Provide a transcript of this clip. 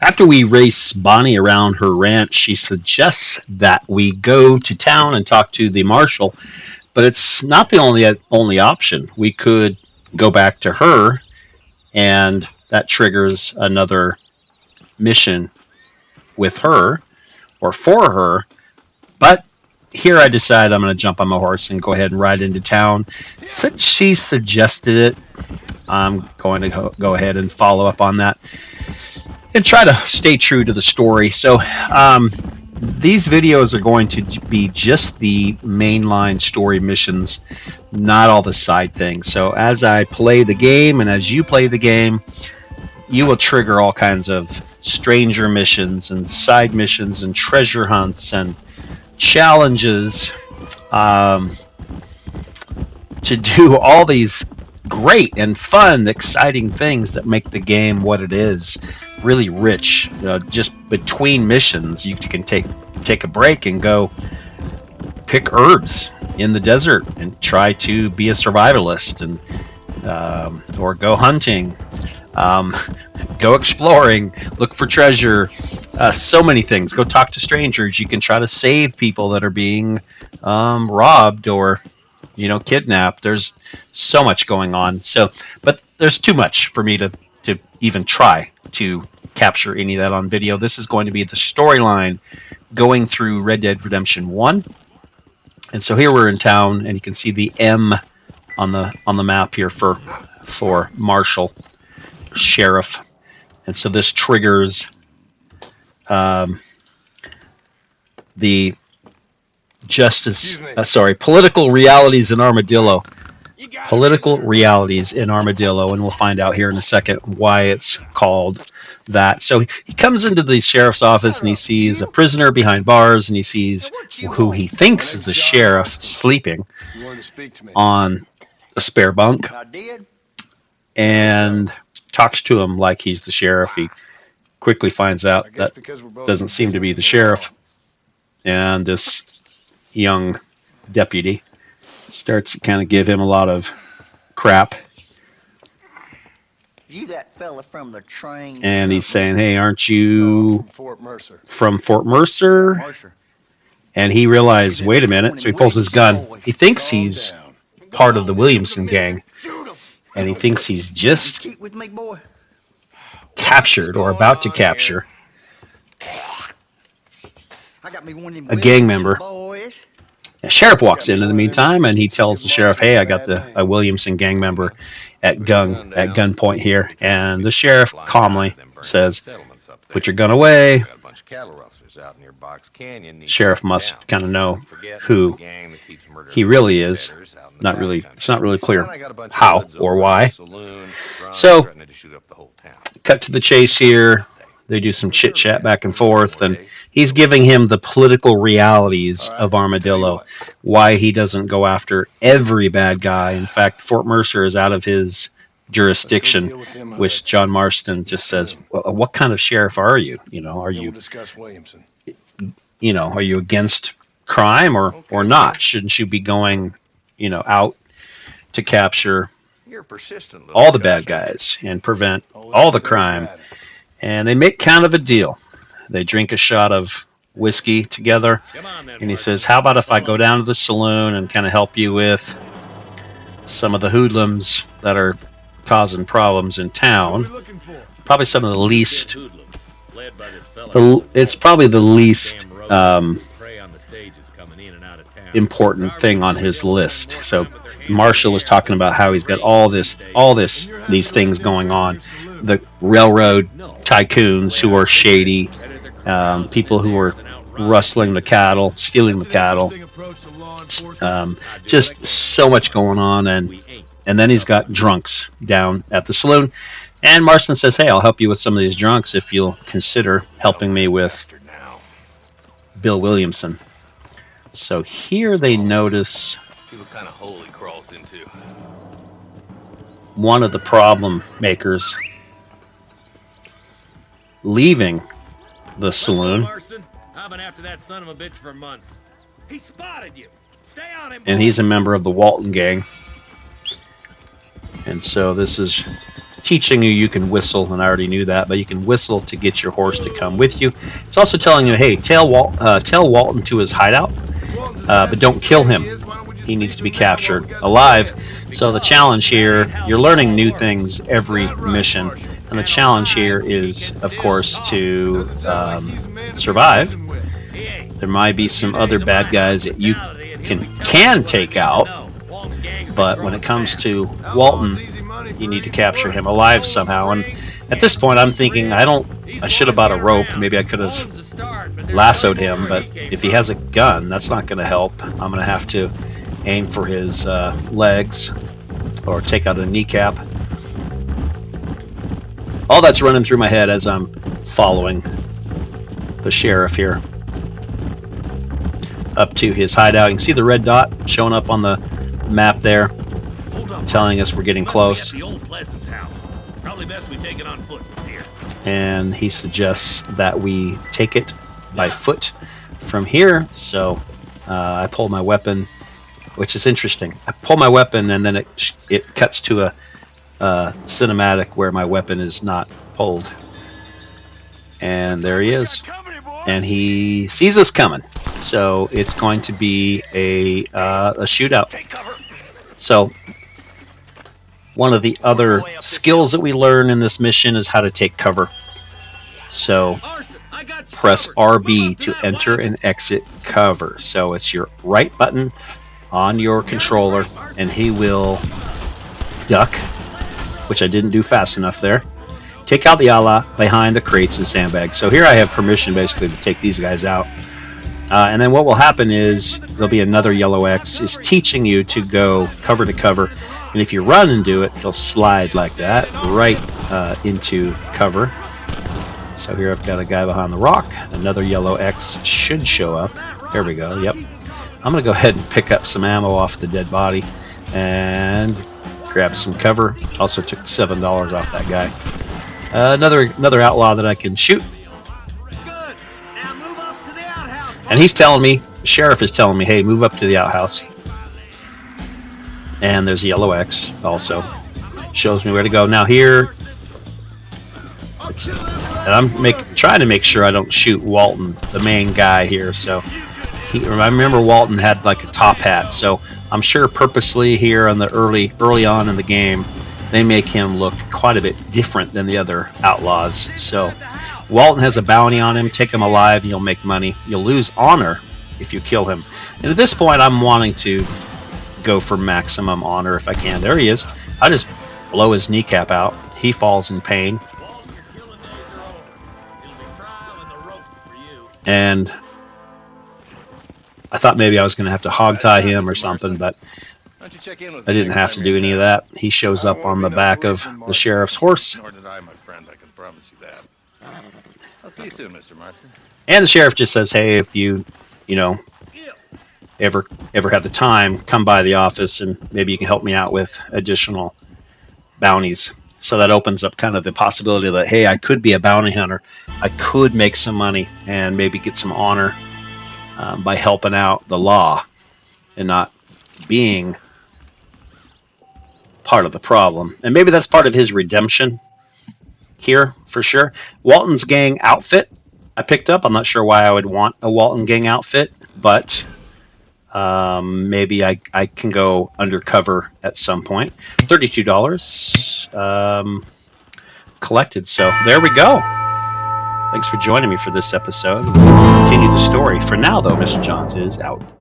After we race Bonnie around her ranch, she suggests that we go to town and talk to the marshal, but it's not the only option. We could go back to her, and that triggers another mission with her or for her. But here I decide I'm going to jump on my horse and go ahead and ride into town. Since she suggested it, I'm going to go ahead and follow up on that and try to stay true to the story. So these videos are going to be just the mainline story missions, not all the side things. So as I play the game and as you play the game, you will trigger all kinds of stranger missions and side missions and treasure hunts and challenges to do all these great and fun, exciting things that make the game what it is. Really rich. Just between missions, you can take a break and go pick herbs in the desert and try to be a survivalist, and or go hunting, go exploring, look for treasure. So many things. Go talk to strangers. You can try to save people that are being robbed or kidnapped. There's so much going on. But there's too much for me to even try to capture any of that on video. This is going to be the storyline going through Red Dead Redemption 1. And so here we're in town, and you can see the M on the map here for Marshal, Sheriff. And so this triggers the political realities in Armadillo. Political realities in Armadillo, and we'll find out here in a second why it's called that. So he comes into the sheriff's office and he sees a prisoner behind bars, and he sees who he thinks is the sheriff sleeping on a spare bunk, and talks to him like he's the sheriff. He quickly finds out that doesn't seem to be the sheriff, and this young deputy starts to kind of give him a lot of crap. You that fella from the train. And he's saying, "Hey, aren't you from Fort Mercer?" And he realizes, wait a minute. So he pulls his gun. He thinks he's part of the Williamson gang, and he thinks he's just captured or about to capture a gang member. The sheriff walks in the meantime, and he tells the sheriff, "Hey, I got a Williamson gang member at gunpoint here." And the sheriff calmly says, "Put your gun away." Sheriff must kind of know who he really is. It's not really clear how or why. So, cut to the chase here. They do some chit-chat back and forth, and he's giving him the political realities of Armadillo, why he doesn't go after every bad guy. In fact, Fort Mercer is out of his jurisdiction, which John Marston just says, well, what kind of sheriff are you? Are you against crime or not? Shouldn't you be going, out to capture all the bad guys and prevent all the crime? And they make kind of a deal. They drink a shot of whiskey together, and he says, "How about if I go down to the saloon and kind of help you with some of the hoodlums that are causing problems in town?" Probably some of the least. It's probably the least important thing on his list. So Marshall was talking about how he's got all these things going on. The railroad tycoons who are shady, people who are rustling the cattle, stealing the cattle, just so much going on. And then he's got drunks down at the saloon, and Marston says, "Hey, I'll help you with some of these drunks if you'll consider helping me with Bill Williamson." So here they notice one of the problem makers leaving the saloon, I've been after that son of a bitch for months. He spotted you. Stay on him. And he's a member of the Walton gang. And so this is teaching you can whistle, and I already knew that, but you can whistle to get your horse to come with you. It's also telling you, hey, tail Walton to his hideout, but don't kill him. He needs to be captured alive. So the challenge here, you're learning new things every mission, and the challenge here is, of course, to survive. There might be some other bad guys that you can take out, but when it comes to Walton, you need to capture him alive somehow. And at this point, I'm thinking, I should have bought a rope. Maybe I could have lassoed him, but if he has a gun, that's not going to help. I'm going to have to aim for his legs or take out a kneecap. All that's running through my head as I'm following the sheriff here up to his hideout. You can see the red dot showing up on the map there, telling us we're getting close. Probably best we take it on foot from here. And he suggests that we take it by foot from here. So I pull my weapon, which is interesting. I pull my weapon, and then it cuts to a cinematic where my weapon is not pulled. And there he is. And he sees us coming. So it's going to be a shootout. So one of the other skills that we learn in this mission is how to take cover. So press RB to enter and exit cover. So it's your right button on your controller, and he will duck, which I didn't do fast enough there. Take out the ally behind the crates and sandbags. So here I have permission basically to take these guys out. And then what will happen is there'll be another yellow X is teaching you to go cover to cover. And if you run and do it, they'll slide like that right into cover. So here I've got a guy behind the rock. Another yellow X should show up. There we go. Yep. I'm going to go ahead and pick up some ammo off the dead body and grab some cover. Also took $7 off that guy. Another outlaw that I can shoot. And he's telling me, the sheriff is telling me, hey, move up to the outhouse. And there's a yellow X also. Shows me where to go. Now here, and I'm trying to make sure I don't shoot Walton, the main guy here. So I remember Walton had like a top hat. So I'm sure purposely here on the early on in the game, they make him look quite a bit different than the other outlaws. So Walton has a bounty on him. Take him alive, you'll make money. You'll lose honor if you kill him. And at this point, I'm wanting to go for maximum honor if I can. There he is. I just blow his kneecap out. He falls in pain. And I thought maybe I was going to have to hog tie him or something, but I didn't have to do any of that. He shows up on the back of the sheriff's horse. Nor did I, my friend. I can promise you that. I'll see you soon, Mr. Marston. And the sheriff just says, hey, if you ever have the time, come by the office and maybe you can help me out with additional bounties. So that opens up kind of the possibility that, hey, I could be a bounty hunter. I could make some money and maybe get some honor by helping out the law and not being part of the problem. And maybe that's part of his redemption here for sure. Walton's gang outfit I picked up. I'm not sure why I would want a Walton gang outfit, but maybe I can go undercover at some point. $32 collected. So there we go. Thanks for joining me for this episode. We'll continue the story. For now, though, Mr. Johns is out.